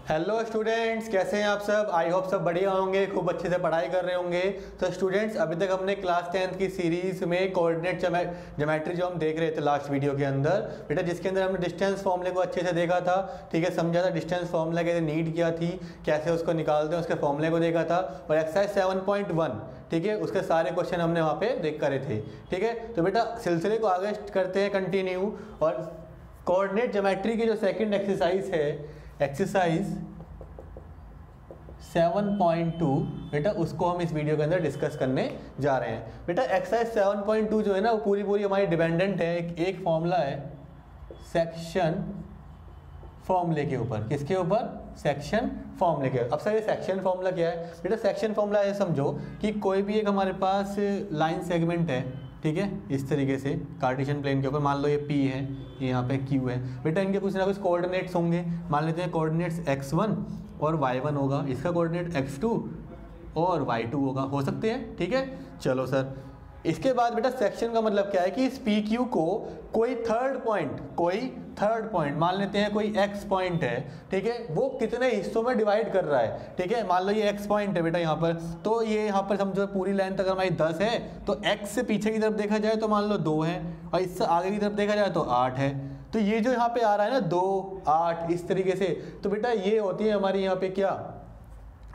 Hello students, कैसे हैं आप सब। आई होप सब बढ़िया होंगे, खूब अच्छे से पढ़ाई कर रहे होंगे। तो स्टूडेंट्स, अभी तक हमने क्लास 10th की सीरीज में कोऑर्डिनेट ज्योमेट्री जो हम देख रहे थे लास्ट वीडियो के अंदर बेटा, जिसके अंदर हमने डिस्टेंस फॉर्मूले को अच्छे से देखा था। ठीक है, समझा था डिस्टेंस फॉर्मूला कैसे नीड किया थी, कैसे उसको निकालते हैं, उसके फॉर्मूले को देखा था। और एक्सरसाइज 7.1 ठीक है, उसके सारे क्वेश्चन हमने वहाँ पे देख करे थे। ठीक है, तो बेटा सिलसिले को आगे करते हैं कंटिन्यू। और कोऑर्डिनेट ज्योमेट्री की जो सेकंड एक्सरसाइज है, एक्सरसाइज 7.2 बेटा, उसको हम इस वीडियो के अंदर डिस्कस करने जा रहे हैं। बेटा एक्सरसाइज 7.2 जो है ना, वो पूरी हमारी डिपेंडेंट है, एक फॉर्मूला है सेक्शन फॉर्मूले के ऊपर। किसके ऊपर? सेक्शन फॉर्मूले के। अब सर ये सेक्शन फॉर्मूला क्या है बेटा? सेक्शन फॉर्मूला है, समझो कि कोई भी एक हमारे पास लाइन सेगमेंट है, ठीक है, इस तरीके से कार्टेशियन प्लेन के ऊपर। मान लो ये P है, ये यहाँ पे Q है बेटा, इनके कुछ ना कुछ कोऑर्डिनेट्स होंगे। मान लेते हैं कोऑर्डिनेट्स x1 और y1 होगा, इसका कोऑर्डिनेट x2 और y2 होगा, हो सकते हैं। ठीक है, चलो सर, इसके बाद बेटा सेक्शन का मतलब क्या है कि इस PQ को कोई थर्ड पॉइंट मान लेते हैं, कोई x पॉइंट है, ठीक है, वो कितने हिस्सों में डिवाइड कर रहा है। ठीक है, मान लो ये x पॉइंट है बेटा यहाँ पर, तो ये यहाँ पर समझो पूरी लेंथ अगर हमारी 10 है तो x से पीछे की तरफ देखा जाए तो मान लो 2 है, और इससे आगे की तरफ देखा जाए तो 8 है। तो ये जो यहाँ पे आ रहा है ना 2, 8 इस तरीके से, तो बेटा ये होती है हमारी यहाँ पे क्या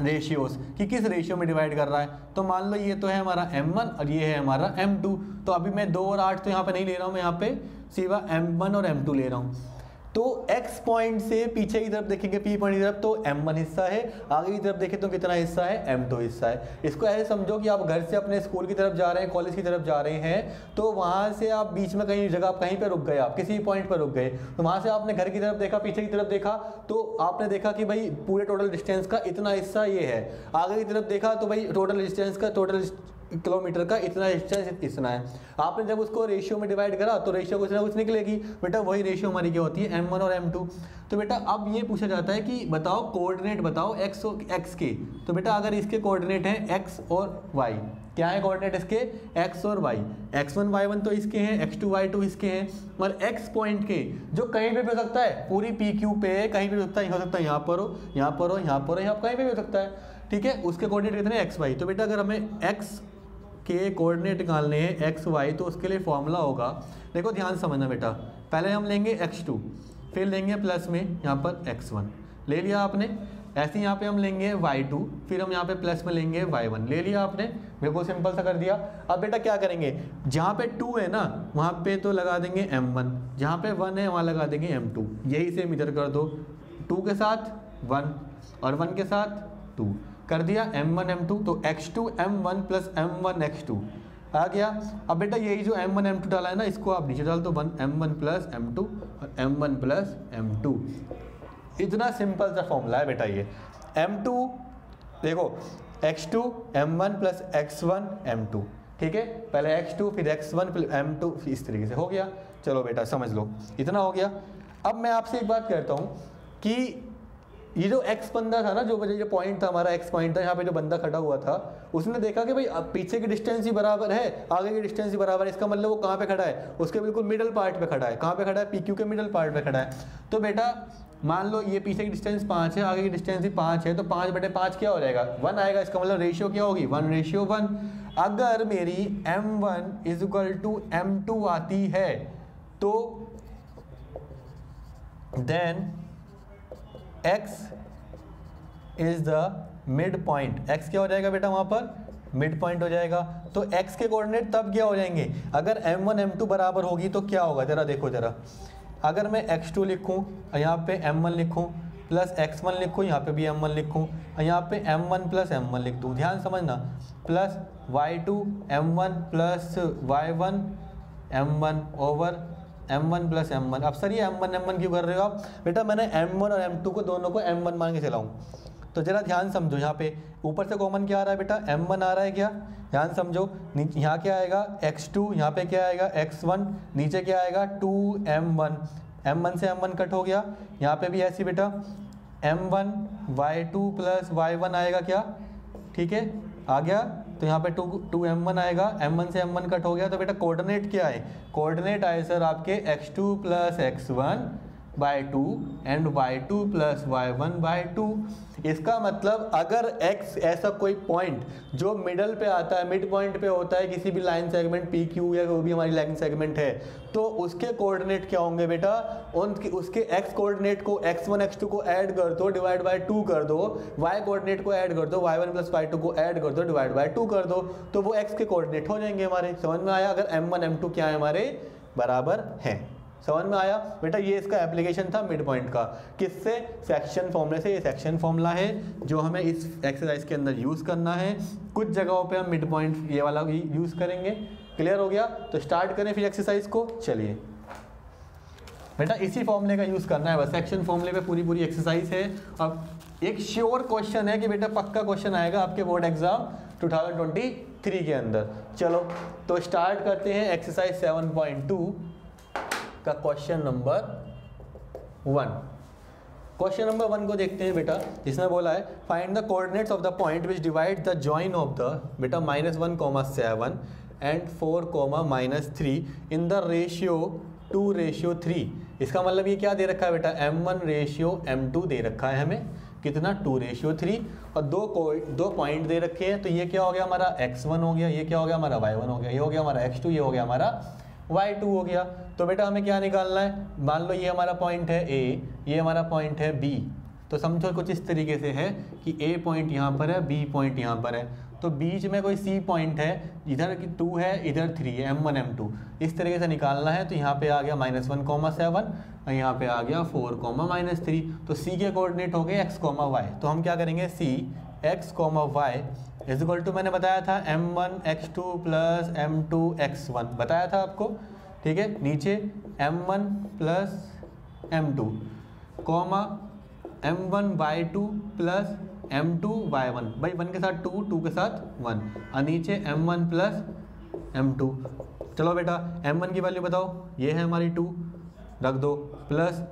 रेशियोज, कि किस रेशियो में डिवाइड कर रहा है। तो मान लो ये तो है हमारा m1 और ये है हमारा m2। तो अभी मैं 2 और 8 तो यहाँ पे नहीं ले रहा हूँ, मैं यहाँ पे सिवा m1 और m2 ले रहा हूँ। तो x पॉइंट से पीछे की तरफ देखेंगे, P पॉइंट की तरफ, तो m1 हिस्सा है, आगे की तरफ देखें तो कितना हिस्सा है? m2 हिस्सा है। इसको ऐसे समझो कि आप घर से अपने स्कूल की तरफ जा रहे हैं, कॉलेज की तरफ जा रहे हैं, तो वहाँ से आप बीच में कहीं जगह कहीं पे रुक गए, आप किसी पॉइंट पर रुक गए, तो वहाँ से आपने घर की तरफ देखा, पीछे की तरफ देखा, तो आपने देखा कि भाई पूरे टोटल डिस्टेंस का इतना हिस्सा ये है। आगे की तरफ देखा तो भाई टोटल डिस्टेंस का, टोटल किलोमीटर का इतना डिस्टेंस इतना है। आपने जब उसको रेशियो में डिवाइड करा तो रेशियो कुछ ना कुछ निकलेगी बेटा, वही रेशियो हमारी क्या होती है? m1 और m2। तो बेटा अब ये पूछा जाता है कि बताओ कोऑर्डिनेट बताओ x के। तो बेटा अगर इसके कोऑर्डिनेट हैं x और y, क्या है कोऑर्डिनेट इसके? x और y, x1 y1 तो इसके हैं, x2 y2 इसके हैं, और x पॉइंट के जो कहीं पे भी हो सकता है, पूरी PQ पे कहीं भी हो सकता है, यहाँ पर हो, यहाँ पर हो, यहाँ पर हो, यहाँ कहीं पे भी हो सकता है। ठीक है, उसके कोऑर्डिनेट कितने? x y। तो बेटा अगर हमें x के कोऑर्डिनेट निकालने हैं x y, तो उसके लिए फॉर्मूला होगा, देखो ध्यान समझना बेटा, पहले हम लेंगे x2, फिर लेंगे प्लस में यहाँ पर x1 ले लिया आपने, ऐसे यहाँ पे हम लेंगे y2, फिर हम यहाँ पे प्लस में लेंगे y1 ले लिया आपने। बिल्कुल सिंपल सा कर दिया। अब बेटा क्या करेंगे, जहाँ पे 2 है ना वहाँ पे तो लगा देंगे m1, जहाँ पे 1 है वहाँ लगा देंगे m2, यही सेम इधर कर दो, 2 के साथ 1 और 1 के साथ 2 कर दिया, m1 m2, तो x2 m1 plus m1 x2 आ गया। अब बेटा यही जो m1 m2 डाला है ना, इसको आप नीचे डाल दो, 1 m1 प्लस m2 और m1 प्लस m2। इतना सिंपल सा फॉर्मूला है बेटा ये। m2 देखो, x2 m1 plus x1 m2, ठीक है, पहले x2 फिर x1 फिर m2, इस तरीके से हो गया। चलो बेटा समझ लो, इतना हो गया। अब मैं आपसे एक बात कहता हूँ कि ये जो x बंदा था ना, जो पॉइंट था हमारा, x पॉइंट था, यहाँ पे जो बंदा खड़ा हुआ था, उसने देखा कि भाई पीछे की डिस्टेंस ही बराबर है, आगे की डिस्टेंस ही बराबर है, इसका मतलब वो कहाँ पे खड़ा है? उसके बिल्कुल मिडल पार्ट पे खड़ा है। कहाँ पे खड़ा है? PQ के मिडल पार्ट पे खड़ा है। तो बेटा मान लो ये पीछे की डिस्टेंस 5 है, आगे की डिस्टेंस भी 5 है, तो 5/5 क्या हो जाएगा? 1 आएगा। इसका मतलब रेशियो क्या होगी? 1:1। अगर मेरी m1 is equal to m2 आती है तो then x is the midpoint. x क्या हो जाएगा बेटा? वहां पर मिड पॉइंट हो जाएगा। तो x के कोऑर्डिनेट तब क्या हो जाएंगे? अगर m1 m2 बराबर होगी तो क्या होगा? जरा देखो जरा, अगर मैं x2 लिखूं, यहाँ पे m1 लिखूं, प्लस x1 लिखूं, यहाँ पे भी m1 लिखूं, और यहाँ पे m1 प्लस m1 लिख दूं, ध्यान समझना, plus y2 m1 plus y1 m1 over m1 plus m1। अब सर ये m1 क्यों कर रहे हो आप? बेटा मैंने m1 और m2 को दोनों को m1 मान के चलाऊं, तो जरा ध्यान समझो, यहाँ पे ऊपर से कॉमन क्या आ रहा है बेटा? m1 आ रहा है क्या? ध्यान समझो, यहाँ क्या आएगा? x2, यहाँ पे क्या आएगा? x1, नीचे क्या आएगा? 2m1, m1 से m1 कट हो गया, यहाँ पे भी ऐसी बेटा m1 y2 प्लस y1 आएगा क्या? ठीक है, आ गया। तो यहाँ पे 2m1 आएगा, m1 से m1 कट हो गया। तो बेटा कोऑर्डिनेट क्या है? कोऑर्डिनेट आए सर आपके x2 plus x1 by 2 and y2 plus y1 by 2। इसका मतलब अगर x ऐसा कोई पॉइंट जो मिडल पे आता है, मिड पॉइंट पे होता है किसी भी लाइन सेगमेंट पी क्यू या वो भी हमारी लाइन सेगमेंट है, तो उसके कोऑर्डिनेट क्या होंगे बेटा, उसके x कोऑर्डिनेट को x1 x2 को ऐड कर दो, डिवाइड बाय 2 कर दो, y कोऑर्डिनेट को ऐड कर दो, y1 प्लस y2 को ऐड कर दो, डिवाइड बाय 2 कर दो, तो वो x के कोऑर्डिनेट हो जाएंगे हमारे। समझ में आया? अगर m1 m2 क्या है हमारे बराबर हैं। समझ में आया बेटा? ये इसका एप्लीकेशन था मिड पॉइंट का। किससे? सेक्शन फॉर्मूले से। ये सेक्शन फॉर्मूला है जो हमें इस एक्सरसाइज के अंदर यूज़ करना है। कुछ जगहों पे हम मिड पॉइंट ये वाला भी यूज़ करेंगे। क्लियर हो गया? तो स्टार्ट करें फिर एक्सरसाइज को। चलिए बेटा इसी फॉर्मूले का यूज़ करना है बस। सेक्शन फॉर्मूले पे पूरी पूरी एक्सरसाइज है। अब एक श्योर क्वेश्चन है कि बेटा पक्का क्वेश्चन आएगा आपके बोर्ड एग्जाम 2023 के अंदर। चलो तो स्टार्ट करते हैं एक्सरसाइज 7.2 का क्वेश्चन नंबर 1। क्वेश्चन नंबर 1 को देखते हैं बेटा, जिसमें बोला है find the coordinates of the point which divide the join of the बेटा -1, 7 एंड 4, -3 इन द रेशियो 2:3। इसका मतलब ये क्या दे रखा है बेटा, m1 रेशियो m2 दे रखा है हमें। कितना? 2:3। और दो पॉइंट दे रखे हैं, तो ये क्या हो गया हमारा x1 हो गया, ये क्या हो गया हमारा y1 हो गया, ये हो गया हमारा x2, ये हो गया हमारा y2 हो गया। तो बेटा हमें क्या निकालना है? मान लो ये हमारा पॉइंट है A, ये हमारा पॉइंट है B। तो समझो कुछ इस तरीके से है कि A पॉइंट यहाँ पर है, B पॉइंट यहाँ पर है, तो बीच में कोई C पॉइंट है, इधर 2 है, इधर 3 है, m1 m2। इस तरीके से निकालना है। तो यहाँ पे आ गया -1, 7 और यहाँ पे आ गया 4, -3। तो C के कोऑर्डिनेट हो गए x, y। तो हम क्या करेंगे? C x, y is equal to, मैंने बताया था m1 x2 plus m2 x1 बताया था आपको, ठीक है। नीचे m1 plus m2 comma m1 y2 plus m2 y1, भाई 1 के साथ 2, 2 के साथ 1, और नीचे m1 प्लस m2। चलो बेटा m1 की वैल्यू बताओ, ये है हमारी 2, रख दो, प्लस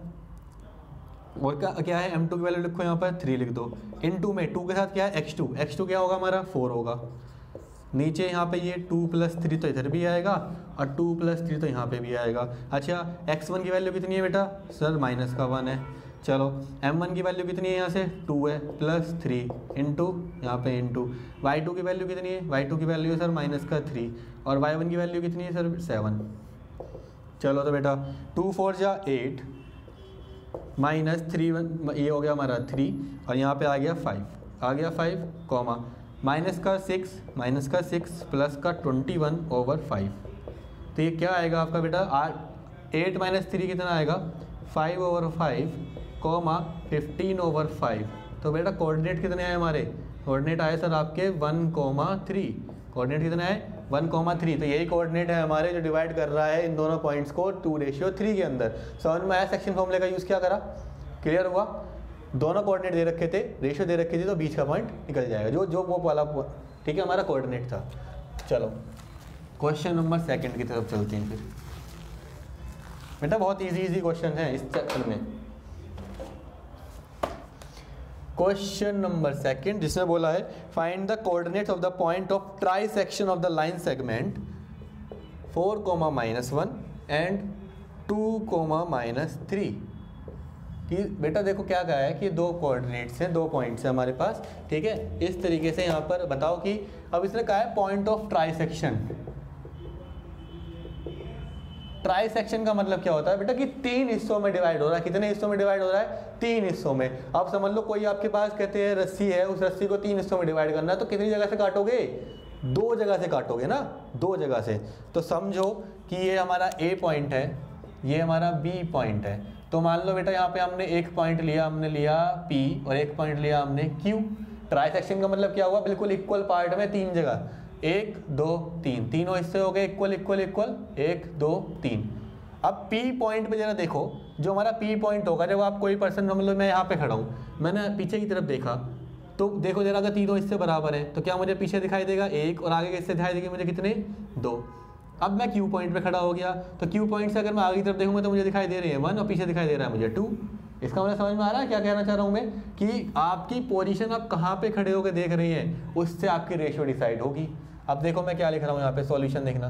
और क्या है m2 की वैल्यू लिखो यहाँ पर 3 लिख दो। इन 2 में 2 के साथ क्या है x2, x2 क्या होगा हमारा 4 होगा। नीचे यहाँ पे ये 2 + 3 तो इधर भी आएगा और 2 + 3 तो यहाँ पे भी आएगा। अच्छा x1 की वैल्यू कितनी है बेटा? सर -1 है। चलो m1 की वैल्यू कितनी है? यहाँ से 2 है, प्लस 3 इंटू यहाँ पे इंटू y2 की वैल्यू कितनी है? y2 की वैल्यू है सर -3 और y1 की वैल्यू कितनी है सर 7। चलो तो बेटा 2 4 जा 8 -3 ये हो गया हमारा 3 और यहाँ पे आ गया 5, आ गया 5 कॉमा -6 प्लस का 21/5। तो ये क्या आएगा आपका बेटा? 8 - 3 कितना आएगा? 5/5 कॉमा 15/5। तो बेटा कोऑर्डिनेट कितने आए हमारे? कोऑर्डिनेट आए सर आपके 1,3। कोऑर्डिनेट कितने आए? 1,3। तो यही कोऑर्डिनेट है हमारे जो डिवाइड कर रहा है इन दोनों पॉइंट्स को 2:3 के अंदर। समझ में आया? सेक्शन फॉर्मूले का यूज़ क्या करा? क्लियर हुआ? दोनों कोऑर्डिनेट दे रखे थे, रेशियो दे रखी थी, तो बीच का पॉइंट निकल जाएगा जो वो वाला, ठीक है, हमारा कोऑर्डिनेट था। चलो क्वेश्चन नंबर 2 की तरफ चलते हैं फिर। बेटा बहुत इजी क्वेश्चन है इस चैप्टर में। क्वेश्चन नंबर 2 जिसमें बोला है find the coordinates of the point of try section of the line segment 4, -1 and 2, -3। कि बेटा देखो क्या कहा है कि 2 कोऑर्डिनेट्स हैं, 2 पॉइंट्स हैं हमारे पास, ठीक है। इस तरीके से यहाँ पर बताओ कि अब इसने कहा है point of try section. Try section का मतलब क्या होता है बेटा कि 3 हिस्सों में डिवाइड हो रहा है। कितने हिस्सों में डिवाइड हो रहा है? 3 हिस्सों में। अब समझ लो कोई आपके पास कहते हैं रस्सी है, उस रस्सी को 3 हिस्सों में डिवाइड करना है, तो कितनी जगह से काटोगे? 2 जगह से काटोगे ना, 2 जगह से। तो समझो कि ये हमारा A पॉइंट है, ये हमारा B पॉइंट है। तो मान लो बेटा यहाँ पे हमने एक पॉइंट लिया, हमने लिया P और एक पॉइंट लिया हमने Q। ट्राई सेक्शन का मतलब क्या हुआ? बिल्कुल इक्वल पार्ट में 3 जगह, 1 2 3, तीनों हिस्से हो गए इक्वल इक्वल इक्वल, 1 2 3। अब P पॉइंट पे जरा देखो, जो हमारा P पॉइंट होगा, जब आप कोई पर्सन, मतलब मैं यहाँ पे खड़ा हूँ, मैंने पीछे की तरफ देखा, तो देखो जरा अगर तीनों हिस्से बराबर हैं तो क्या मुझे पीछे दिखाई देगा? 1 और आगे के हिस्से दिखाई देंगे मुझे कितने? 2। अब मैं Q पॉइंट पे खड़ा हो गया, तो Q पॉइंट से अगर मैं आगे की तरफ देखूंगा तो मुझे दिखाई दे रहे हैं 1 और पीछे दिखाई दे रहा है मुझे 2। इसका मतलब समझ में आ रहा है क्या कहना चाह रहा हूँ मैं? कि आपकी पोजीशन आप कहाँ पे खड़े होकर देख रही हैं, उससे आपकी रेशियो डिसाइड होगी। अब देखो मैं क्या लिख रहा हूँ यहाँ पे, सॉल्यूशन देखना।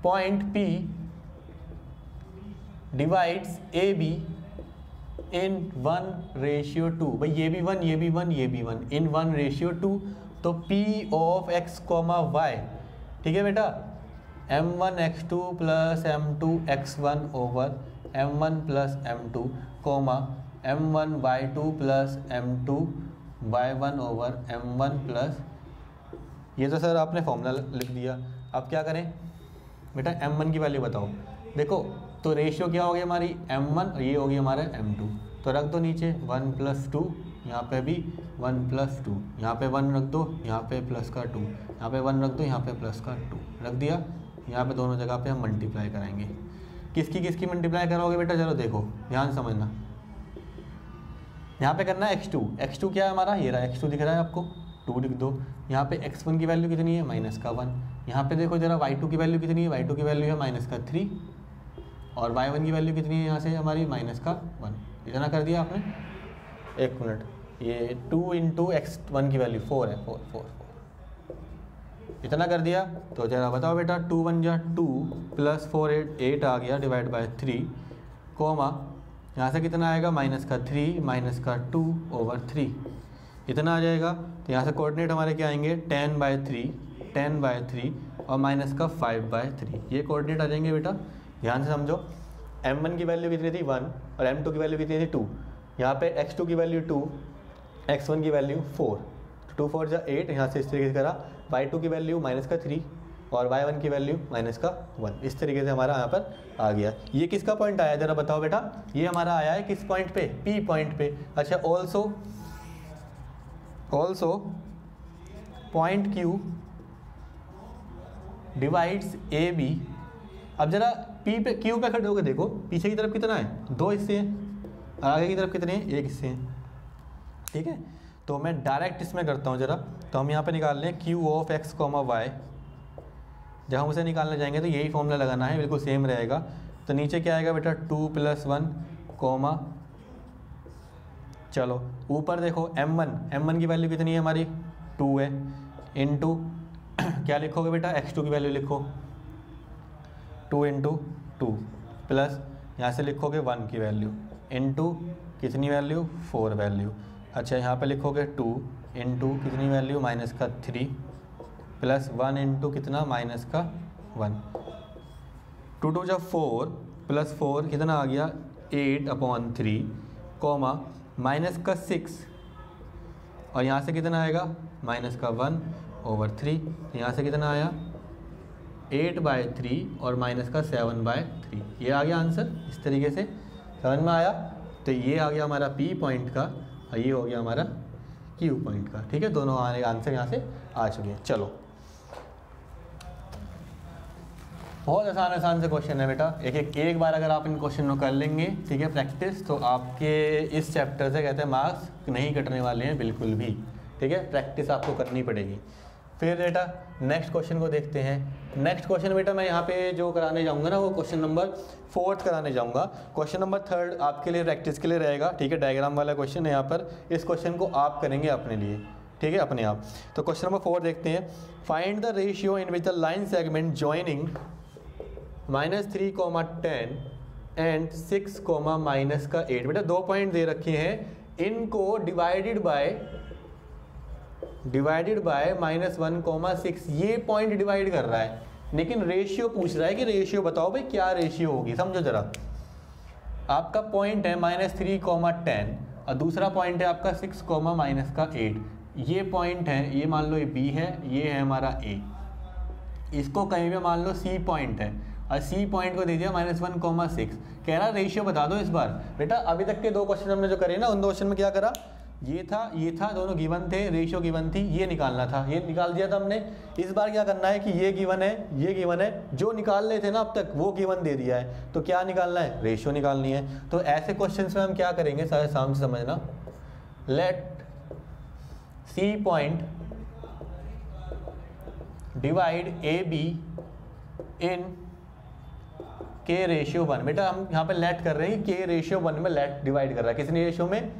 Point P divides A be in 1:2। भाई ये भी 1, ये भी 1, ये भी 1, इन 1:2। तो P of x comma Y, ठीक है बेटा, m1x2 plus m2x1 over m1 plus m2 comma m1y2 plus m2y1 over m1 plus, ये तो सर आपने फॉर्मूला लिख दिया। अब क्या करें बेटा, m1 की वैल्यू बताओ। देखो तो रेशियो क्या होगी हमारी m1 और ये होगी हमारा m2, तो रख दो नीचे 1 + 2, यहाँ पे भी 1 + 2, यहाँ पे 1 रख दो, यहाँ पे प्लस का 2, यहाँ पे 1 रख दो, यहाँ पे प्लस का 2 रख दिया। यहाँ पे दोनों जगह पे हम मल्टीप्लाई कराएंगे। किसकी किसकी मल्टीप्लाई करोगे बेटा, चलो देखो ध्यान समझना। यहाँ पे करना है x2 क्या है हमारा, ये रहा x2 दिख रहा है आपको, 2 लिख दो। यहाँ पे x1 की वैल्यू कितनी है, -1। यहाँ पे देखो जरा y2 की वैल्यू कितनी है, y2 की वैल्यू है -3, और y1 की वैल्यू कितनी है यहाँ से हमारी -1। इतना कर दिया आपने, एक मिनट, ये 2 × x1 की वैल्यू 4 है, 4 इतना कर दिया। तो जरा बताओ बेटा, 2 × 1 = 2 प्लस 4 8 आ गया डिवाइड बाय 3 कोमा यहाँ से कितना आएगा, -3 -2 ओवर 3 इतना आ जाएगा। तो यहाँ से कोऑर्डिनेट हमारे क्या आएंगे, 10/3 और -5/3, ये कोऑर्डिनेट आ जाएंगे बेटा। ध्यान से समझो, m1 की वैल्यू कितनी थी 1 और m2 की वैल्यू कितनी थी 2, यहाँ पे x2 की वैल्यू 2, x1 की वैल्यू 4, तो 2 4 = 8, यहाँ से इस तरीके से करा। y2 की वैल्यू -3 और y1 की वैल्यू -1, इस तरीके से हमारा यहाँ पर आ गया। ये किसका पॉइंट आया जरा बताओ बेटा, ये हमारा आया है किस पॉइंट पे, P पॉइंट पे। अच्छा, also point Q divides AB। अब जरा P पे Q पे खड़े होकर देखो, पीछे की तरफ कितना है, 2 हिस्से हैं, आगे की तरफ कितने हैं, 1 हिस्से हैं, ठीक है। तो मैं डायरेक्ट इसमें करता हूँ जरा। तो हम यहाँ पे निकाल लें Q ऑफ x, y। जब हम उसे निकालने जाएंगे तो यही फॉर्मूला लगाना है, बिल्कुल सेम रहेगा। तो नीचे क्या आएगा बेटा, 2 + 1 कोमा, चलो ऊपर देखो m1 की वैल्यू कितनी है हमारी, 2 है, इनटू क्या लिखोगे बेटा, x2 की वैल्यू लिखो, 2 × 2 प्लस यहाँ से लिखोगे 1 की वैल्यू इनटू कितनी वैल्यू, 4 वैल्यू। अच्छा, यहाँ पे लिखोगे 2 × कितनी वैल्यू, -3 प्लस 1 × कितना, -1। 2 2 = 4 प्लस 4 कितना आ गया, 8/3 कोमा -6, और यहाँ से कितना आएगा, -1/3। यहाँ से कितना आया, 8/3 और -7/3, ये आ गया आंसर। इस तरीके से समझ में आया। तो ये आ गया हमारा P पॉइंट का और ये हो गया हमारा Q पॉइंट का, ठीक है। दोनों आंसर यहाँ से आ चुके हैं। चलो, बहुत आसान से क्वेश्चन है बेटा, एक बार अगर आप इन क्वेश्चन को कर लेंगे, ठीक है, प्रैक्टिस, तो आपके इस चैप्टर से कहते हैं मार्क्स नहीं कटने वाले हैं बिल्कुल भी, ठीक है। प्रैक्टिस आपको करनी पड़ेगी। फिर बेटा नेक्स्ट क्वेश्चन को देखते हैं। नेक्स्ट क्वेश्चन बेटा मैं यहाँ पे जो कराने जाऊँगा ना, वो क्वेश्चन नंबर 4 कराने जाऊँगा। क्वेश्चन नंबर 3 आपके लिए प्रैक्टिस के लिए रहेगा, ठीक है। डायग्राम वाला क्वेश्चन है यहाँ पर, इस क्वेश्चन को आप करेंगे अपने लिए, ठीक है, अपने आप। तो क्वेश्चन नंबर 4 देखते हैं। Find the ratio in which the line segment joining -3, 10 and 6, -8। बेटा 2 पॉइंट दे रखे हैं, इनको डिवाइडेड बाय -1, 6, ये पॉइंट डिवाइड कर रहा है, लेकिन रेशियो पूछ रहा है कि रेशियो बताओ भाई क्या रेशियो होगी। समझो जरा, आपका पॉइंट है -3, 10 और दूसरा पॉइंट है आपका 6, -8। ये पॉइंट है, ये मान लो ये B है, ये है हमारा A। इसको कहीं पे मान लो C पॉइंट है और C पॉइंट को दे दिया -1, 6। कह रहा रेशियो बता दो इस बार। बेटा अभी तक के 2 क्वेश्चन हमने जो करे ना, उन 2 क्वेश्चन में क्या करा, ये था, दोनों गिवन थे, रेशियो गिवन थी, ये निकालना था, ये निकाल दिया था हमने। इस बार क्या करना है कि ये गिवन है, जो निकाल रहे थे ना अब तक वो गिवन दे दिया है, तो क्या निकालना है, रेशियो निकालनी है। तो ऐसे क्वेश्चंस में हम क्या करेंगे, सारे सामने से समझना। Let C point divide AB in K/1। बेटा हम यहाँ पे लेट कर रहे हैं, K/1 में लेट डिवाइड कर रहा है, किसने रेशियो में,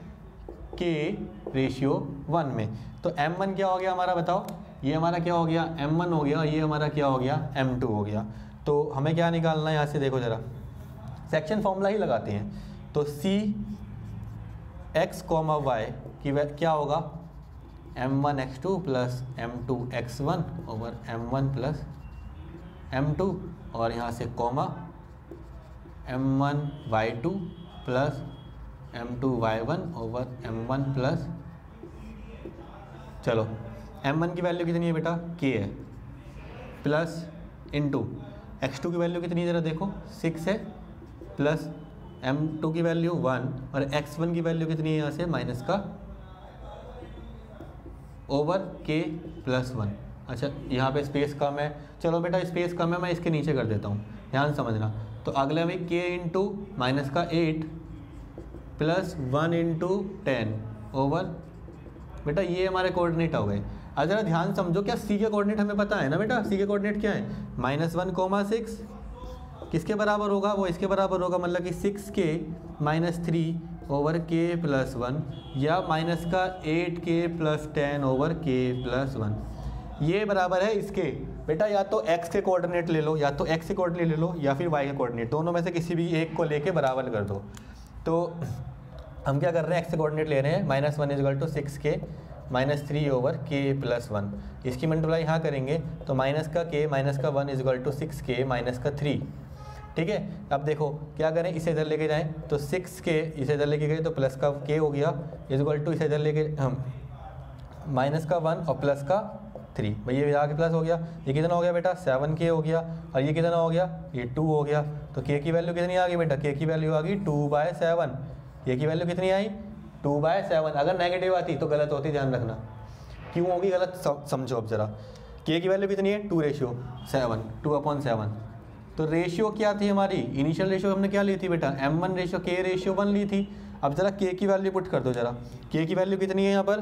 K/1 में। तो M1 क्या हो गया हमारा, बताओ, ये हमारा क्या हो गया, M1 हो गया, और ये हमारा क्या हो गया, M2 हो गया। तो हमें क्या निकालना है यहाँ से, देखो जरा, सेक्शन फॉर्मूला ही लगाते हैं। तो सी एक्स कॉमा वाई की क्या होगा, m1x2 plus m2x1 over m1 plus m2, और यहाँ से comma m1y2 plus m2y1 over m1 plus, चलो m1 की वैल्यू कितनी है बेटा, k है, प्लस इंटू x2 की वैल्यू कितनी है ज़रा देखो 6 है, प्लस m2 की वैल्यू 1 और x1 की वैल्यू कितनी है यहाँ से माइनस का ओवर k प्लस 1। अच्छा यहाँ पे स्पेस कम है, चलो बेटा स्पेस कम है, मैं इसके नीचे कर देता हूँ, ध्यान समझना। तो अगले में k इंटू माइनस का 8 प्लस 1 इंटू 10 ओवर, बेटा ये हमारे कोऑर्डिनेट हो गए। अब जरा ध्यान समझो, क्या c के कोऑर्डिनेट हमें पता है ना बेटा, c के कोऑर्डिनेट क्या है, -1, 6 किसके बराबर होगा, वो इसके बराबर होगा, मतलब कि 6k minus 3 over k plus 1 या माइनस का 8k plus 10 over k plus 1, ये बराबर है इसके। बेटा या तो x के कोऑर्डिनेट ले लो, या तो x के कोऑर्डिनेट ले लो, या फिर y के कोऑर्डिनेट, दोनों में से किसी भी एक को लेके बराबर कर दो। तो हम क्या कर रहे हैं, x के कोऑर्डिनेट ले रहे हैं, -1 = 6k minus 3 over k plus 1, इसकी मल्टीप्लाई यहाँ करेंगे तो माइनस का k माइनस का 1 = 6k माइनस का 3, ठीक है। अब देखो क्या करें, इसे इधर लेके जाएं तो 6k इसे इधर लेके गए तो प्लस का k हो गया, = इसे इधर लेके हम माइनस का 1 और प्लस का 3, भाई ये आगे प्लस हो गया, ये कितना हो गया बेटा 7k हो गया, और ये कितना हो गया, ये 2 हो गया। तो k की वैल्यू कितनी आ गई बेटा, k की वैल्यू आ गई 2/7, k की वैल्यू कितनी आई 2/7। अगर नेगेटिव आती तो गलत होती, ध्यान रखना क्यों होगी गलत, समझो अब जरा। k की वैल्यू कितनी है 2/7, 2/7। तो रेशियो क्या थी हमारी, इनिशियल रेशियो हमने क्या ली थी बेटा, m1 रेशियो k रेशियो 1 ली थी। अब जरा k की वैल्यू पुट कर दो जरा, k की वैल्यू कितनी है यहाँ पर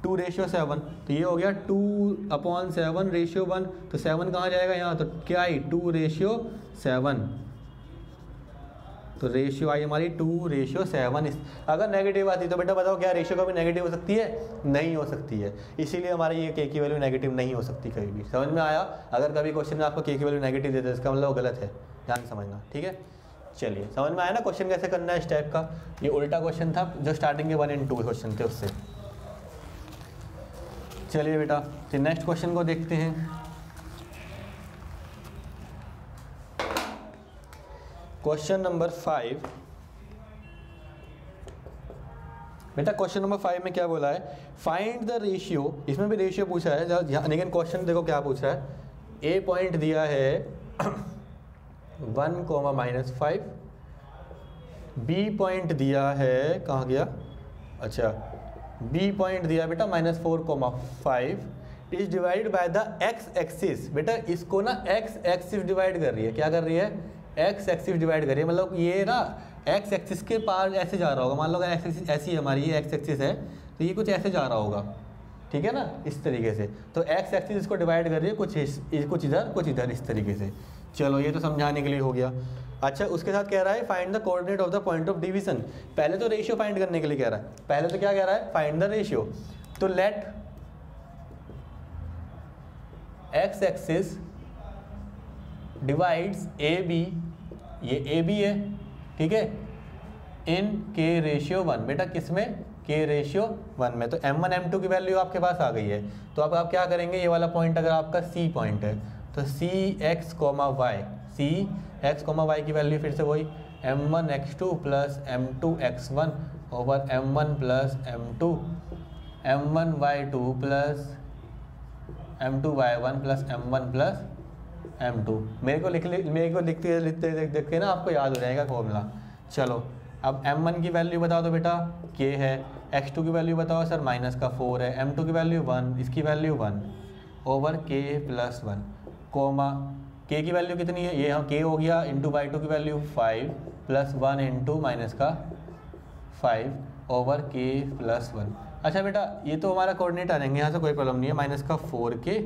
2/7, तो ये हो गया 2/7 रेशियो 1, तो 7 कहाँ जाएगा यहाँ, तो क्या आई 2/7, तो रेशियो आई हमारी 2/7। अगर नेगेटिव आती तो बेटा बताओ क्या रेशियो कभी नेगेटिव हो सकती है, नहीं हो सकती है, इसीलिए हमारी ये k की वैल्यू नेगेटिव नहीं हो सकती कभी भी। समझ में आया, अगर कभी क्वेश्चन में आपको k की वैल्यू नेगेटिव देते इसका मतलब गलत है, ध्यान समझना, ठीक है। चलिए समझ में आया ना क्वेश्चन कैसे करना है इस टाइप का, ये उल्टा क्वेश्चन था जो स्टार्टिंग के 1 और 2 क्वेश्चन थे उससे। चलिए बेटा फिर नेक्स्ट क्वेश्चन को देखते हैं। क्वेश्चन नंबर 5, बेटा क्वेश्चन नंबर 5 में क्या बोला है, फाइंड द रेशियो, इसमें भी रेशियो पूछा है, लेकिन क्वेश्चन देखो क्या पूछ रहा है, ए पॉइंट दिया है 1, -5, बी पॉइंट दिया है, कहाँ गया, अच्छा बी पॉइंट दिया बेटा -4, 5 is divided by the x axis. बेटा इसको ना x एक्सिस डिवाइड कर रही है, क्या कर रही है, x एक्सिस डिवाइड कर रही है, मतलब ये ना x एक्सिस के पार ऐसे जा रहा होगा, मान लो अगर x एक्सिस ऐसी है हमारी, ये x एक्सिस है तो ये कुछ ऐसे जा रहा होगा, ठीक है ना, इस तरीके से। तो x एक्सिस इसको डिवाइड कर रही है, कुछ इधर इस तरीके से। चलो ये तो समझाने के लिए हो गया। अच्छा उसके साथ कह रहा है find the coordinate of the point of division. पहले तो रेशियो फाइंड करने के लिए कह रहा है, पहले तो क्या कह रहा है, फाइंड द रेशियो। तो let x axis divides A B, ये ए बी है, ठीक है, इन k रेशियो 1, बेटा किस में, k रेशियो 1 में। तो m1 m2 की वैल्यू आपके पास आ गई है, तो अब आप क्या करेंगे, ये वाला पॉइंट अगर आपका c पॉइंट है तो c(x, y) की वैल्यू फिर से वही m1x2 plus m2x1 over m1 plus m2, m1y2 plus m2y1 plus m1 plus m2। मेरे को लिखते देखते ना आपको याद हो जाएगा फॉर्मूला। चलो अब m1 की वैल्यू बता दो बेटा, k है, x2 की वैल्यू बताओ सर -4 है, m2 की वैल्यू 1, इसकी value 1 over k plus 1, comma k की वैल्यू कितनी है, ये यहाँ k हो गया, इंटू y2 की वैल्यू 5 प्लस 1 इंटू माइनस का 5 ओवर k प्लस 1। अच्छा बेटा ये तो हमारा कोऑर्डिनेट आ जाएंगे, यहाँ से कोई प्रॉब्लम नहीं है, माइनस का 4k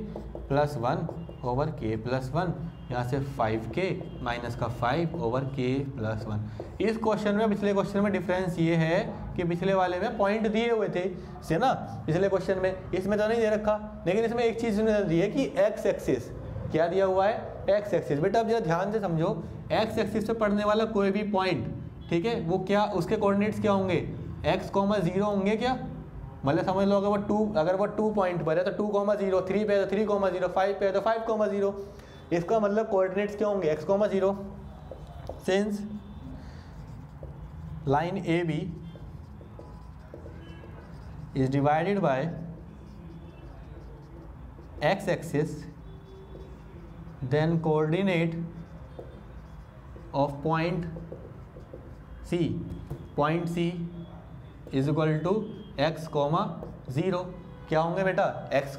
plus 1 over k plus 1, यहाँ से 5k माइनस का 5 ओवर k प्लस 1। इस क्वेश्चन में पिछले क्वेश्चन में डिफरेंस ये है कि पिछले वाले में पॉइंट दिए हुए थे से ना, पिछले क्वेश्चन में, इसमें तो नहीं दे रखा, लेकिन इसमें एक चीज़ दी है कि x एक्सिस क्या दिया हुआ है, एक्स एक्सिस। बेटा अब जरा ध्यान से समझो, एक्स एक्सिस पे पड़ने वाला कोई भी पॉइंट, ठीक है, वो क्या, उसके कोऑर्डिनेट्स क्या होंगे, x, 0 होंगे क्या, मतलब समझ लो अगर वो 2 पॉइंट पर है तो 2, 0, 3 पे है तो 3, 0, 5 पे है तो 5, 0। इसका मतलब कोऑर्डिनेट्स क्या होंगे, x, 0। Since line AB is divided by x axis, then coordinate of point C is equal to x, 0। क्या होंगे बेटा, x,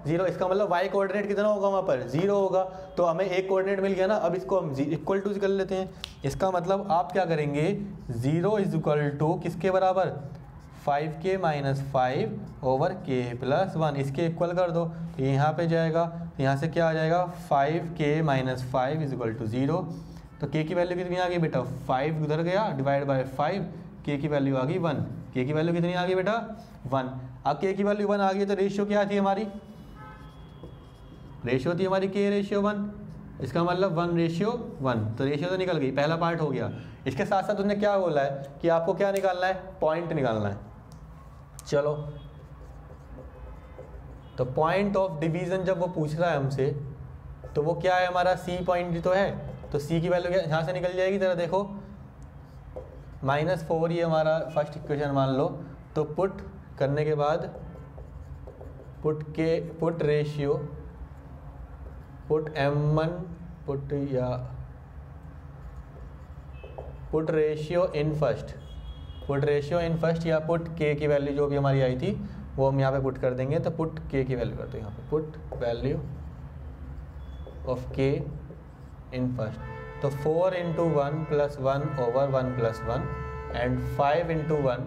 0। इसका मतलब y कोऑर्डिनेट कितना होगा, वहाँ पर 0 होगा। तो हमें एक कोऑर्डिनेट मिल गया ना, अब इसको हम इक्वल टू कर लेते हैं। इसका मतलब आप क्या करेंगे, 0 इज इक्वल टू किसके बराबर, 5k - 5/k+1। इसके इक्वल कर दो तो यहाँ पे जाएगा, यहाँ से क्या आ जाएगा, 5k - 5 इज इक्वल टू 0। तो k की वैल्यू कितनी आ गई बेटा, 5 उधर गया, डिवाइड बाय 5, k की वैल्यू आ गई 1। k की वैल्यू कितनी आ गई बेटा, 1। अब k की वैल्यू 1 आ गई तो रेशियो क्या थी हमारी, रेशियो थी हमारी k/1। इसका मतलब 1/1। तो रेशियो तो निकल गई, पहला पार्ट हो गया। इसके साथ साथ उसने क्या बोला है कि आपको क्या निकालना है, पॉइंट निकालना है। चलो, तो पॉइंट ऑफ डिवीजन जब वो पूछ रहा है हमसे, तो वो क्या है हमारा, C पॉइंट तो है, तो C की वैल्यू क्या यहाँ से निकल जाएगी, जरा देखो, -4 ये हमारा फर्स्ट इक्वेशन मान लो। तो पुट करने के बाद put ratio, put m1, put ratio in first, या पुट k की वैल्यू जो भी हमारी आई थी वो हम यहाँ पे पुट कर देंगे। तो पुट k की वैल्यू करते हैं यहाँ पे, put value of k in first. तो 4 × 1 + 1/1 + 1 एंड 5 × 1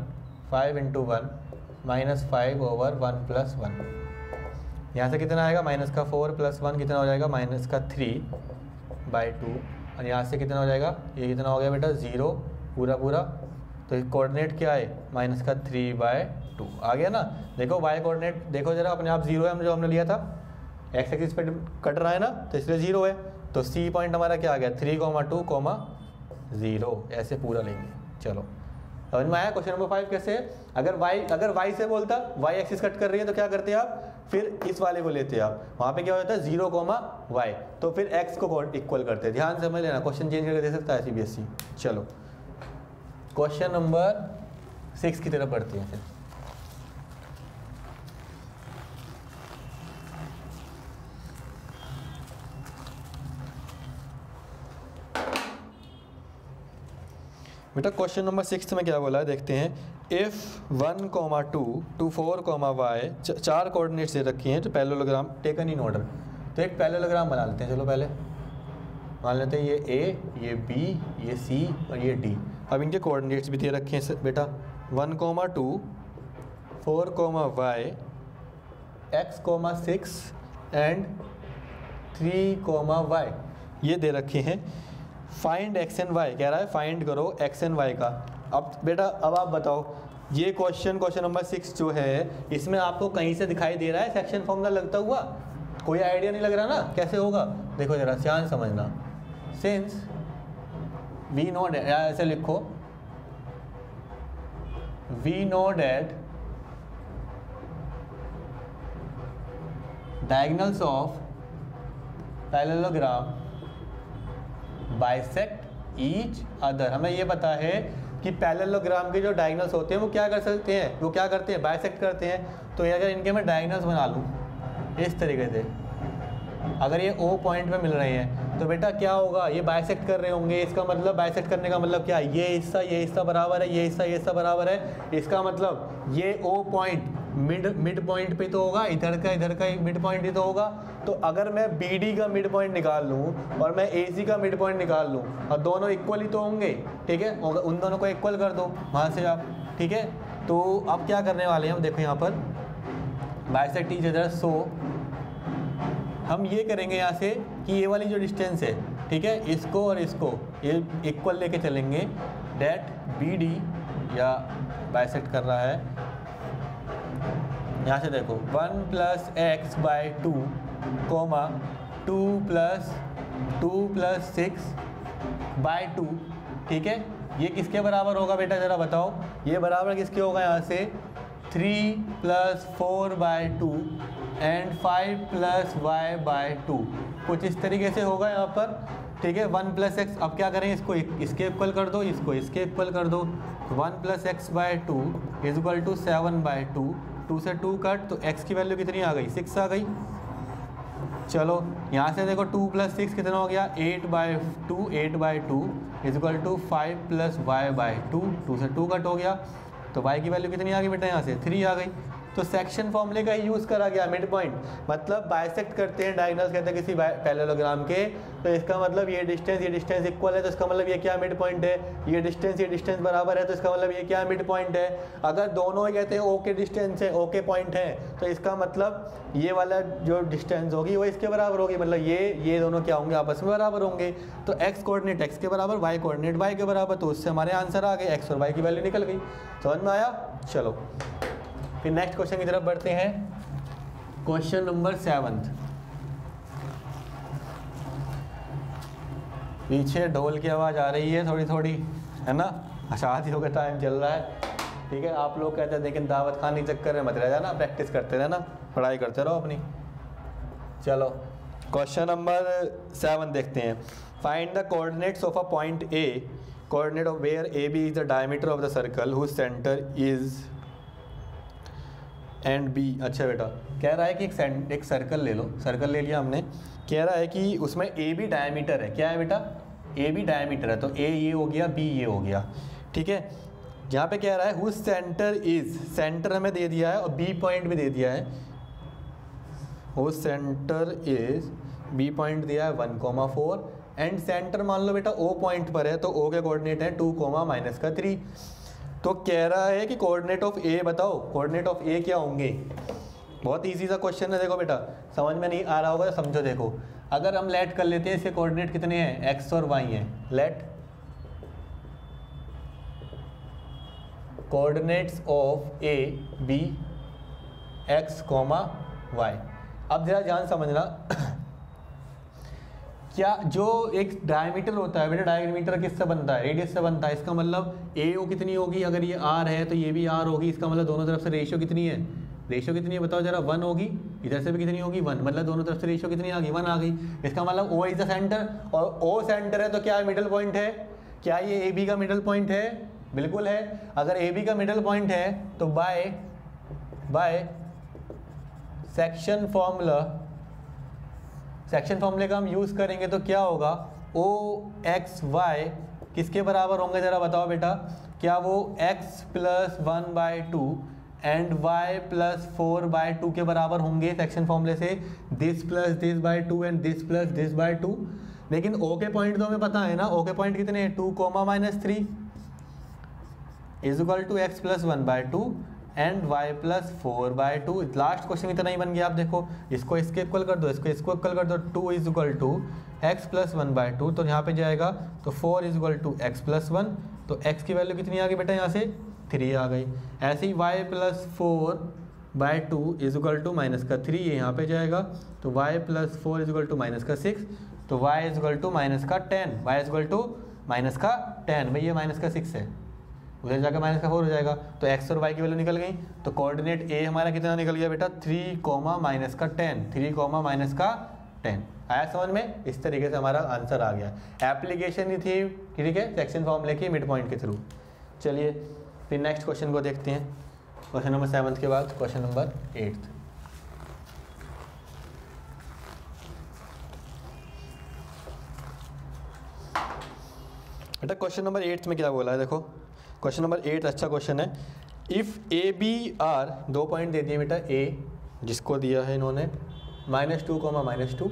-5/1 + 1। यहाँ से कितना आएगा, -4 + 1 कितना हो जाएगा, -3/2। और यहाँ से कितना हो जाएगा, ये कितना हो गया बेटा, 0 पूरा। तो कोऑर्डिनेट क्या है, -3/2 आ गया ना। देखो y कोऑर्डिनेट देखो जरा, अपने आप 0 है जो हमने लिया था, x एक्सिस पे कट रहा है ना, तो इसलिए 0 है। तो C पॉइंट हमारा क्या आ गया, 3, 2, 0। ऐसे पूरा लेंगे। चलो समझ में आया। क्वेश्चन नंबर 5 कैसे है, अगर y से बोलता, y एक्सिस कट कर रही है तो क्या करते हैं आप, फिर इस वाले को लेते हैं आप, वहाँ पे क्या होता है 0, y, तो फिर x को इक्वल करते हैं। ध्यान से समझ लेना, क्वेश्चन चेंज करके दे सकता है CBSE। चलो क्वेश्चन नंबर 6 की तरफ बढ़ते हैं फिर। बेटा क्वेश्चन नंबर 6 में क्या बोला है देखते हैं। इफ़ 1, 2 to 4, y 4 कोऑर्डिनेट्स दे रखी हैं, तो पैरेललोग्राम टेकन इन ऑर्डर। तो एक पैरेललोग्राम बना लेते हैं। चलो पहले मान लेते हैं ये A, ये B, ये C और ये D। अब इनके कोऑर्डिनेट्स भी दे रखे हैं बेटा, 1, 2 4, y x, 6 एंड 3, y ये दे रखे हैं। फाइंड x एंड y कह रहा है, फाइंड करो x एंड y का। अब बेटा अब आप बताओ, ये क्वेश्चन नंबर 6 जो है, इसमें आपको कहीं से दिखाई दे रहा है सेक्शन फॉर्मूला लगता हुआ, कोई आइडिया नहीं लग रहा ना, कैसे होगा। देखो जरा ध्यान समझना, सिंस वी नो डेट, ऐसे लिखो, we know that diagonals of parallelogram bisect each other. हमें ये पता है कि पैरेललोग्राम के जो डायगोनल्स होते हैं वो क्या कर सकते हैं, वो क्या करते हैं, बाइसेक्ट करते हैं। तो ये अगर इनके मैं डायगोनल्स बना लूँ इस तरीके से, अगर ये O पॉइंट पे मिल रहे हैं तो बेटा क्या होगा, ये बाइसेक्ट कर रहे होंगे। इसका मतलब बाइसेक्ट करने का मतलब क्या है, ये हिस्सा बराबर है, ये हिस्सा बराबर है। इसका मतलब ये O पॉइंट मिड पॉइंट पे तो होगा, इधर का मिड पॉइंट ही तो होगा। तो अगर मैं BD का मिड पॉइंट निकाल लूँ और मैं AC का मिड पॉइंट निकाल लूँ, और दोनों इक्वल ही तो होंगे, ठीक है, उन दोनों को इक्वल कर दो वहाँ से आप, ठीक है। तो अब क्या करने वाले हैं हम, देखो यहाँ पर बाइसेक्ट ईच अदर। सो हम ये करेंगे यहाँ से कि ये वाली जो डिस्टेंस है, ठीक है, इसको और इसको ये इक्वल लेके चलेंगे। डेट BD या बाइसेक्ट कर रहा है, यहाँ से देखो 1 + x/2, 2 + 2 + 6/2, ठीक है। ये किसके बराबर होगा बेटा ज़रा बताओ, ये बराबर किसके होगा यहाँ से 3 + 4/2 एंड 5 + y/2, कुछ इस तरीके से होगा यहाँ पर, ठीक है। 1 + x, अब क्या करें, इसको इसके इक्वल कर दो, इसको इसके इक्वल कर दो, 1 + x/2 = 7/2, 2 से 2 कट, तो x की वैल्यू कितनी आ गई 6 आ गई। चलो यहाँ से देखो 2 + 6 कितना हो गया 8/2, 8/2 = 5 + y/2, 2 से 2 कट हो गया, तो y की वैल्यू कितनी आ गई बेटा यहाँ से 3 आ गई। तो सेक्शन फॉर्मूले का यूज़ करा गया मिड पॉइंट, मतलब बाइसेक्ट करते हैं डायगोनल्स कहते हैं किसी पैरेललोग्राम के, तो इसका मतलब ये डिस्टेंस इक्वल है, तो इसका मतलब ये क्या मिड पॉइंट है, ये डिस्टेंस बराबर है, तो इसका मतलब ये क्या मिड पॉइंट है। अगर दोनों ही कहते हैं ओ के डिस्टेंस है, ओ के पॉइंट है, तो इसका मतलब ये वाला जो डिस्टेंस होगी वो इसके बराबर होगी, मतलब ये दोनों क्या होंगे आपस में बराबर होंगे। तो एक्स कोऑर्डिनेट एक्स के बराबर, वाई कोऑर्डिनेट वाई के बराबर, तो उससे हमारे आंसर आ गए, एक्स और वाई की वैल्यू निकल गई। समझ में आया। चलो फिर नेक्स्ट क्वेश्चन की तरफ बढ़ते हैं। Question number 7। पीछे ढोल की आवाज़ आ रही है थोड़ी थोड़ी, है ना, शादियों का टाइम चल रहा है, ठीक है। आप लोग कहते हैं लेकिन दावत खाने के चक्कर में मत रह जाना, प्रैक्टिस करते रहना, पढ़ाई करते रहो अपनी। चलो क्वेश्चन नंबर 7 देखते हैं। Find the coordinates of a point A, coordinate of where A B is the diameter of the circle whose centre is and B. अच्छा बेटा, कह रहा है कि एक सर्कल ले लो, सर्कल ले लिया हमने, कह रहा है कि उसमें ए बी डायमीटर है, क्या है बेटा ए बी डायमीटर है, तो ए ये हो गया बी ये हो गया, ठीक है। यहाँ पे कह रहा है हुज सेंटर इज, सेंटर हमें दे दिया है और बी पॉइंट भी दे दिया है, whose centre is, B point दिया है 1,4 एंड सेंटर मान लो बेटा ओ पॉइंट पर है, तो ओ के कोऑर्डिनेट है 2, -3। तो कह रहा है कि कोऑर्डिनेट ऑफ ए बताओ, कोऑर्डिनेट ऑफ ए क्या होंगे। बहुत इजी सा क्वेश्चन है, देखो बेटा समझ में नहीं आ रहा होगा तो समझो। देखो अगर हम लेट कर लेते हैं इसके कोऑर्डिनेट कितने हैं, एक्स और वाई हैं, let coordinates of A B X, Y. अब जरा ध्यान समझना क्या जो एक डायमीटर होता है बेटा, डायमीटर किससे बनता है, रेडियस से बनता है। इसका मतलब ए ओ कितनी होगी, अगर ये आर है तो ये भी आर होगी, इसका मतलब दोनों तरफ से रेशियो कितनी है, रेशियो कितनी है बताओ जरा, 1 होगी, इधर से भी कितनी होगी 1, मतलब दोनों तरफ से रेशियो कितनी आ गई 1 आ गई। इसका मतलब ओ इज द सेंटर, और ओ सेंटर है तो क्या मिडिल पॉइंट है, क्या ये ए बी का मिडिल पॉइंट है, बिल्कुल है। अगर ए बी का मिडिल पॉइंट है तो बाय सेक्शन फॉर्मूले का हम यूज़ करेंगे तो क्या होगा, ओ एक्स वाई किसके बराबर होंगे ज़रा बताओ बेटा, क्या वो x + 1/2 एंड y + 4/2 के बराबर होंगे सेक्शन फॉर्मूले से, this + this/2 and this + this/2। लेकिन o के पॉइंट तो हमें पता है ना, o के पॉइंट कितने हैं 2, -3 = x + 1/2 and y + 4/2। Last question इतना ही बन गया। आप देखो इसको इसके इक्वल कर दो, इसको इक्वल कर दो, 2 = x + 1/2, तो यहाँ पे जाएगा तो 4 = x + 1, तो x की वैल्यू कितनी आ गई बेटा यहाँ से 3 आ गई। ऐसे ही y + 4/2 = -3, ये यहाँ पे जाएगा, तो y + 4 = -6, तो y = -10, y = -10, भाई ये -6 है, उधर जाकर -4 हो जाएगा, तो x और y की वैल्यू निकल गई। तो कोऑर्डिनेट a हमारा कितना निकल गया बेटा 3, -10, 3, -10। आया समझ में, इस तरीके से हमारा आंसर आ गया। एप्लीकेशन ही थी, ठीक है, सेक्शन फॉर्मूले की मिड पॉइंट के थ्रू। चलिए फिर नेक्स्ट क्वेश्चन को देखते हैं। क्वेश्चन नंबर 7 के बाद क्वेश्चन नंबर 8। बेटा क्वेश्चन नंबर 8 में क्या बोला है, देखो क्वेश्चन नंबर 8 अच्छा क्वेश्चन है। If A B are, 2 point दे दिए बेटा, ए जिसको दिया है इन्होंने -2, -2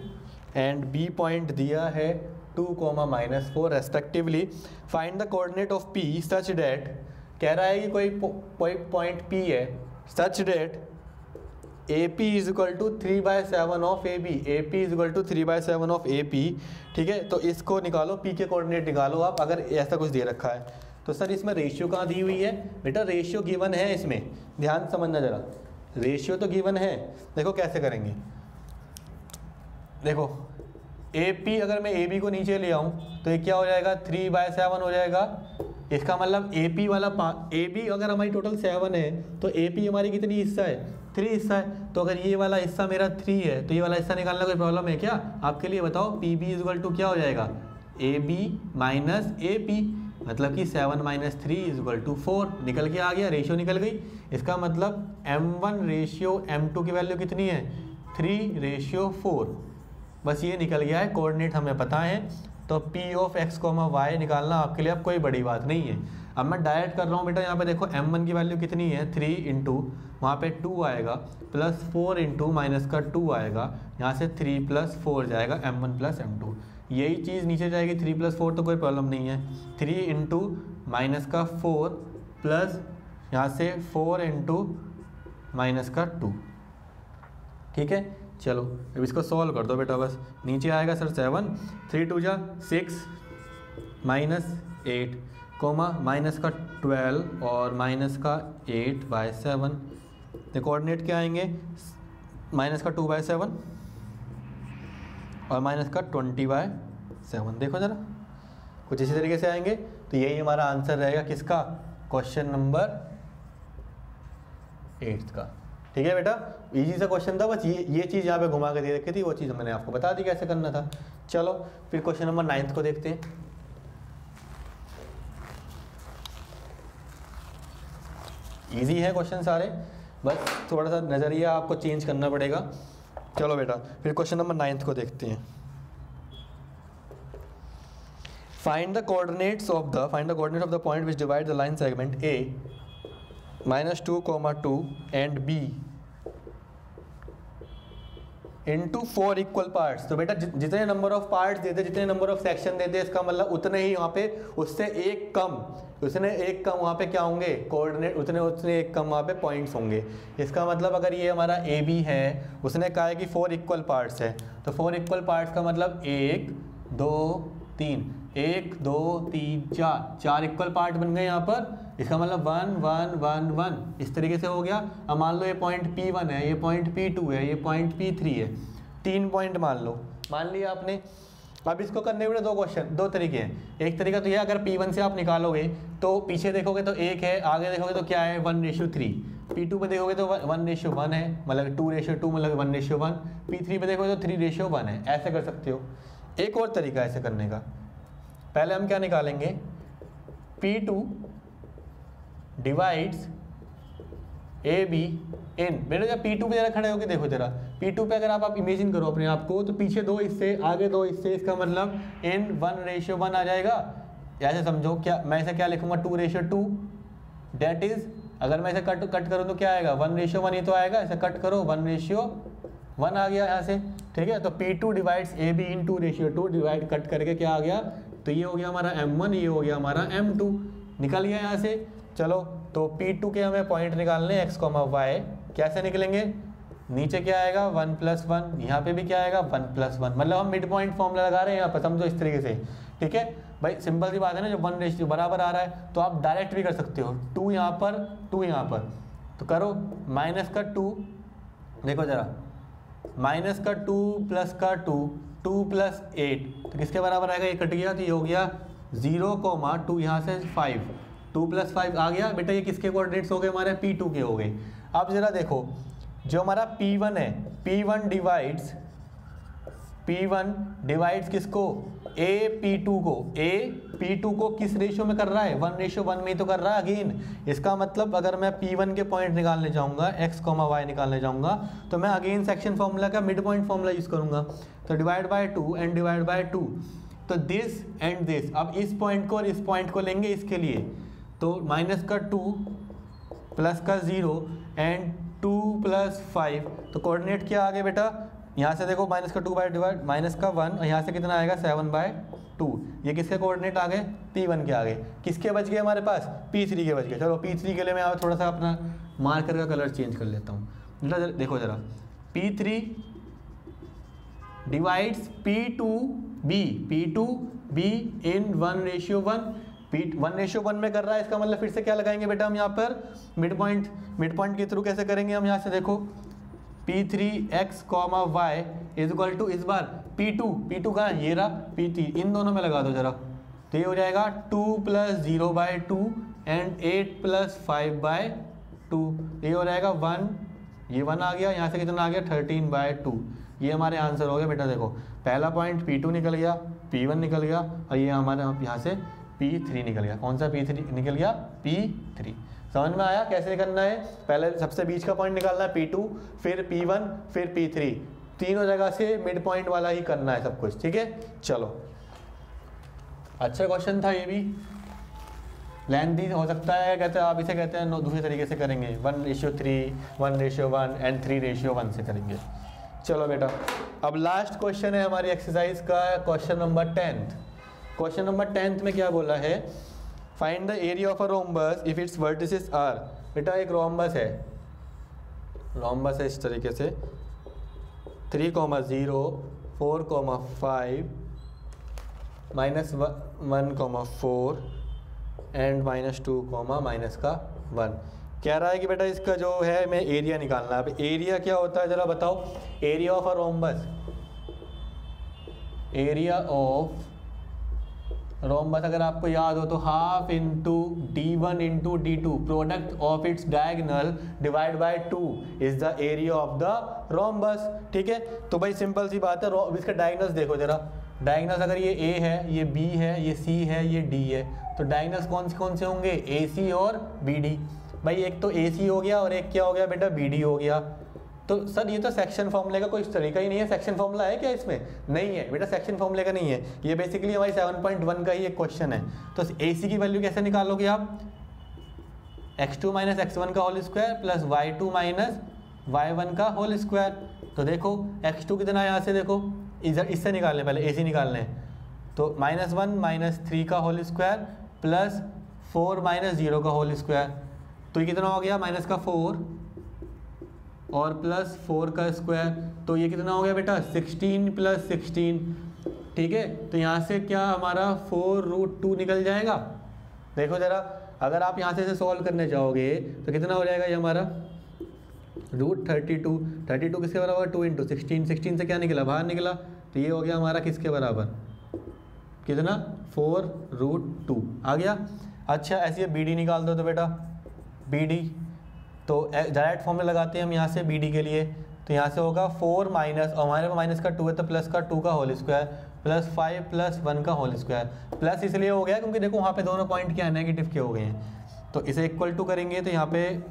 एंड बी पॉइंट दिया है 2, -4 respectively. Find the coordinate of P such that, कह रहा है कि कोई पॉइंट पी है such that AP = 3/7 of AB, AP = 3/7 of AP, ठीक है। तो इसको निकालो, P के कोऑर्डिनेट निकालो आप, अगर ऐसा कुछ दे रखा है तो सर इसमें रेशियो कहाँ दी हुई है बेटा, रेशियो गिवन है इसमें, ध्यान समझना जरा, रेशियो तो गिवन है। देखो कैसे करेंगे, देखो ए पी, अगर मैं ए बी को नीचे ले आऊँ तो ये क्या हो जाएगा 3/7 हो जाएगा। इसका मतलब ए पी वाला ए बी अगर हमारी टोटल 7 है तो ए पी हमारी कितनी हिस्सा है 3 हिस्सा है। तो अगर ये वाला हिस्सा मेरा 3 है तो ये वाला हिस्सा निकालना कोई प्रॉब्लम है क्या आपके लिए? बताओ P B is equal to क्या हो जाएगा A B minus A P, मतलब कि 7 - 3 इज इक्वल टू 4 निकल के आ गया, रेशियो निकल गई। इसका मतलब m1 रेशियो m2 की वैल्यू कितनी है 3/4, बस ये निकल गया है। कोऑर्डिनेट हमें पता है तो P ऑफ x, y निकालना आपके लिए अब कोई बड़ी बात नहीं है। अब मैं डायरेक्ट कर रहा हूँ बेटा, यहाँ पे देखो m1 की वैल्यू कितनी है 3 इंटू वहाँ पे 2 आएगा प्लस 4 इंटू माइनस का 2 आएगा, यहाँ से 3 + 4 जाएगा m1 + m2। यही चीज़ नीचे जाएगी 3 + 4 तो कोई प्रॉब्लम नहीं है। 3 इंटू माइनस का 4 प्लस यहाँ से 4 इंटू माइनस का 2, ठीक है। चलो अब इसको सॉल्व कर दो बेटा, बस नीचे आएगा सर 7, 3 × 2 = 6 -8 कोमा माइनस का 12 और माइनस का 8/7। तो कोऑर्डिनेट क्या आएंगे माइनस का 2/7 और माइनस का 20/7। देखो ज़रा कुछ इसी तरीके से आएंगे। तो यही हमारा आंसर रहेगा किसका, क्वेश्चन नंबर 8 का। ठीक है बेटा, इजी सा क्वेश्चन था, बस ये चीज़ यहाँ पे घुमा के दे रखी थी, वो चीज़ मैंने आपको बता दी कैसे करना था। चलो फिर क्वेश्चन नंबर 9 को देखते हैं। इजी है क्वेश्चन सारे, बस थोड़ा सा नज़रिया आपको चेंज करना पड़ेगा। चलो बेटा फिर क्वेश्चन नंबर 9 को देखते हैं। Find the coordinate of the point which divide the line segment A -2, 2 and B into 4 equal parts. तो बेटा जितने नंबर ऑफ पार्ट्स देते, जितने नंबर ऑफ सेक्शन देते, इसका मतलब उतने ही वहाँ पे उससे एक कम वहाँ पे क्या होंगे कोऑर्डिनेट, उतने एक कम वहाँ पे पॉइंट्स होंगे। इसका मतलब अगर ये हमारा ए बी है, उसने कहा है कि 4 इक्वल पार्ट्स है, तो 4 इक्वल पार्ट्स का मतलब 1 2 3 1 2 3 4 इक्वल पार्ट बन गए यहाँ पर। इसका मतलब 1 1 1 1 इस तरीके से हो गया। अब मान लो ये पॉइंट P1 है, ये पॉइंट P2 है, ये पॉइंट P3 है, 3 पॉइंट मान लिया आपने। अब इसको करने के लिए दो तरीके हैं। एक तरीका तो ये, अगर P1 से आप निकालोगे तो पीछे देखोगे तो 1 है, आगे देखोगे तो क्या है 1:3। P2 पे देखोगे तो 1:1 है, मतलब 2:2 मतलब 1:1। P3 पे देखोगे तो 3:1 है। ऐसे कर सकते हो। एक और तरीका ऐसे करने का, पहले हम क्या निकालेंगे P2 डिवाइड्स AB इन। बेटा जब P2 पे जरा खड़े होकर देखो जरा, P2 पे अगर आप इमेजिन करो अपने आप को, तो पीछे 2 हिस्से आगे 2 हिस्से, इसका मतलब इन 1:1 आ जाएगा। ऐसे समझो, क्या मैं इसे क्या लिखूंगा 2:2, डेट इज अगर मैं इसे कट करूँ तो क्या आएगा 1:1 ही तो आएगा। इसे कट करो 1:1 आ गया यहाँ से, ठीक है। तो P2 डिवाइड्स AB इन 2:2 डिवाइड कट करके क्या आ गया, तो ये हो गया हमारा M1, ये हो गया हमारा M2, निकल गया यहाँ से। चलो तो P2 के हमें पॉइंट निकालने x, y, कैसे निकलेंगे, नीचे क्या आएगा 1 + 1, यहाँ पे भी क्या आएगा 1 + 1, मतलब हम मिड पॉइंट फॉर्मूला लगा रहे हैं यहाँ पर, समझो इस तरीके से। ठीक है भाई, सिंपल सी बात है ना, जब 1 बराबर आ रहा है तो आप डायरेक्ट भी कर सकते हो, 2 यहाँ पर 2 यहाँ पर, तो करो -2, देखो जरा -2 + 2 + 8, तो किसके बराबर आएगा, ये कट गया तो ये हो गया 0, 2 यहाँ से 5, 2 + 5 आ गया। बेटा ये किसके कोऑर्डिनेट्स हो गए, हमारे P2 के हो गए। अब जरा देखो जो हमारा P1 है, P1 डिवाइड्स किसको, P2 को किस रेशियो में कर रहा है 1:1 में तो कर रहा है अगेन। इसका मतलब अगर मैं P1 के पॉइंट निकालने जाऊंगा, x, y निकालने जाऊंगा, तो मैं अगेन सेक्शन फॉर्मूला का मिड पॉइंट फॉर्मूला यूज करूंगा, तो divide by 2 and divide by 2, तो दिस एंड दिस। अब इस पॉइंट को और इस पॉइंट को लेंगे इसके लिए, तो -2 + 0 एंड 2 + 5, तो कोऑर्डिनेट क्या आ गए बेटा, यहाँ से देखो -1 और यहाँ से कितना आएगा 7/2, ये किसके कोऑर्डिनेट आ गए, P1 के आ गए। किसके बच गए हमारे पास, P3 के बच गए। चलो P3 के लिए मैं थोड़ा सा अपना मार्कर का कलर चेंज कर लेता हूँ। देखो जरा P3 डिवाइड्स P2B इन 1:1, 1:1 में कर रहा है। इसका मतलब फिर से क्या लगाएंगे बेटा हम यहाँ पर मिड पॉइंट के थ्रू कैसे करेंगे हम, यहाँ से देखो P3x, y is equal to, इस बार P2 कहाँ है, ये रहा, P3 इन दोनों में लगा दो जरा, तो ये हो जाएगा 2 + 0/2 एंड 8 + 5/2, ये हो जाएगा 1, ये 1 आ गया, यहाँ से कितना आ गया 13/2। ये हमारे आंसर हो गया बेटा। देखो पहला पॉइंट P2 निकल गया, P1 निकल गया, और ये हमारे यहाँ से P3 निकल गया। कौन सा P3 निकल गया, P3। समझ में आया कैसे करना है? पहले सबसे बीच का पॉइंट निकालना है P2, फिर P1, फिर P3, तीनों जगह से मिड पॉइंट वाला ही करना है सब कुछ, ठीक है। चलो अच्छा क्वेश्चन था ये भी, लेंथी हो सकता है, कहते हैं आप इसे कहते हैं दूसरे तरीके से करेंगे, 1:3, 1:1 एंड 3:1 से करेंगे। चलो बेटा अब लास्ट क्वेश्चन है हमारी एक्सरसाइज का, question number 10th। Question number 10th में क्या बोला है, find the area of a rhombus if its vertices are. बेटा एक रोम्बस है, रोम्बस है इस तरीके से 3,0, 4,5, -1,4 एंड -2, -1। कह रहा है कि बेटा इसका जो है मैं एरिया निकालना है। अब एरिया क्या होता है जरा बताओ, area of a rhombus, area of rhombus अगर आपको याद हो तो half into d1 into d2 product of its diagonal divide by 2 is the area of the rhombus. ठीक है, तो भाई सिंपल सी बात है, इसका डायगोनल्स देखो जरा, डायगोनल्स अगर ये A है, ये B है, ये C है, ये D है, तो डायगोनल्स कौन से होंगे, AC और BD। भाई एक तो AC हो गया और एक क्या हो गया बेटा, BD हो गया। तो सर ये तो सेक्शन फॉर्मूले का कोई तरीका ही नहीं है, सेक्शन फॉर्मूला है क्या इसमें? नहीं है बेटा, सेक्शन फॉर्मूले का नहीं है, ये बेसिकली हमारी 7.1 का ही एक क्वेश्चन है। तो AC की वैल्यू कैसे निकालोगे आप, x2 - x1 का whole square plus y2 - y1 का होल स्क्वायर। तो देखो x2 कितना है, यहाँ से देखो इससे निकालने, पहले AC निकालने हैं, तो -1 - 3 का होल स्क्वायर प्लस 4 - 0 का होल स्क्वायर, तो ये कितना हो गया, -4 और प्लस 4 का स्क्वायर, तो ये कितना हो गया बेटा 16 + 16। ठीक है, तो यहाँ से क्या हमारा 4√2 निकल जाएगा। देखो जरा, अगर आप यहाँ से इसे सॉल्व करने जाओगे तो कितना हो जाएगा ये हमारा √32। 32 किसके बराबर, 2 × 16, 16 से क्या निकला, बाहर निकला, तो ये हो गया हमारा किसके बराबर, कितना 4√2 आ गया। अच्छा ऐसे BD निकाल दो, तो बेटा BD तो डायरेक्ट फॉर्म में लगाते हैं हम यहाँ से BD के लिए, तो यहाँ से होगा 4 माइनस, और हमारे माइनस का 2 है तो प्लस का 2 का होल स्क्वायर प्लस 5 + 1 का होल स्क्वायर। प्लस इसलिए हो गया क्योंकि देखो वहाँ पे दोनों पॉइंट क्या है, नेगेटिव के हो गए हैं, तो इसे इक्वल टू करेंगे तो यहाँ पे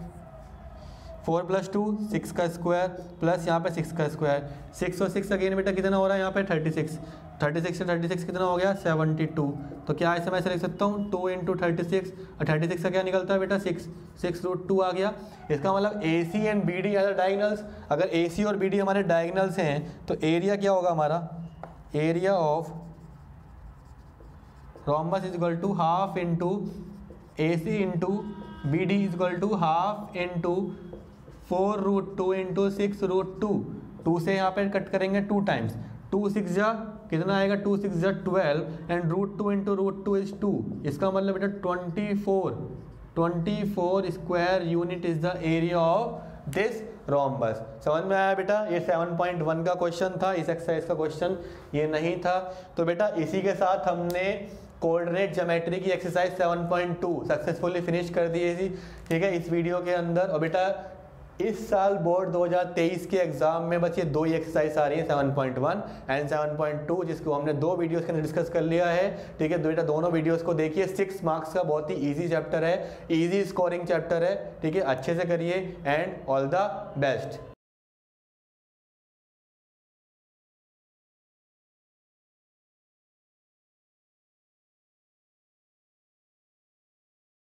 4 + 2 6 का स्क्वायर प्लस यहाँ पे 6 का स्क्वायर, 6 और 6 अगेन बेटा कितना हो रहा है यहाँ पे 36, 36 से 36 कितना हो गया 72। तो क्या ऐसे मैं ऐसे लिख सकता हूँ 2 × 36, और 36 का क्या निकलता है बेटा 6√2 आ गया। इसका मतलब AC and BD are diagonals. अगर AC और BD हमारे डायगोनल्स हैं तो एरिया क्या होगा हमारा, area of rhombus is equal to half into AC into BD is equal to half into 4√2 into 6√2। 2 से यहाँ पे कट करेंगे 2 टाइम्स, 2 6 जा कितना आएगा, 2 6 जा 12 एंड √2 इंटू √2 इज 2। इसका मतलब बेटा 24 square unit is the area of this rhombus. समझ में आया बेटा, ये 7.1 का क्वेश्चन था, इस एक्सरसाइज का क्वेश्चन ये नहीं था। तो बेटा इसी के साथ हमने कोऑर्डिनेट ज्योमेट्री की एक्सरसाइज 7.2 सक्सेसफुली फिनिश कर दी थी। ठीक है, इस वीडियो के अंदर। और बेटा इस साल बोर्ड 2023 के एग्जाम में बस ये 2 ही एक्सरसाइज आ रही है, 7.1 एंड 7.2, जिसको हमने 2 वीडियोस के अंदर डिस्कस कर लिया है। ठीक है, बेटा दोनों वीडियोस को देखिए, 6 मार्क्स का बहुत ही इजी चैप्टर है, इजी स्कोरिंग चैप्टर है। ठीक है, अच्छे से करिए एंड ऑल द बेस्ट।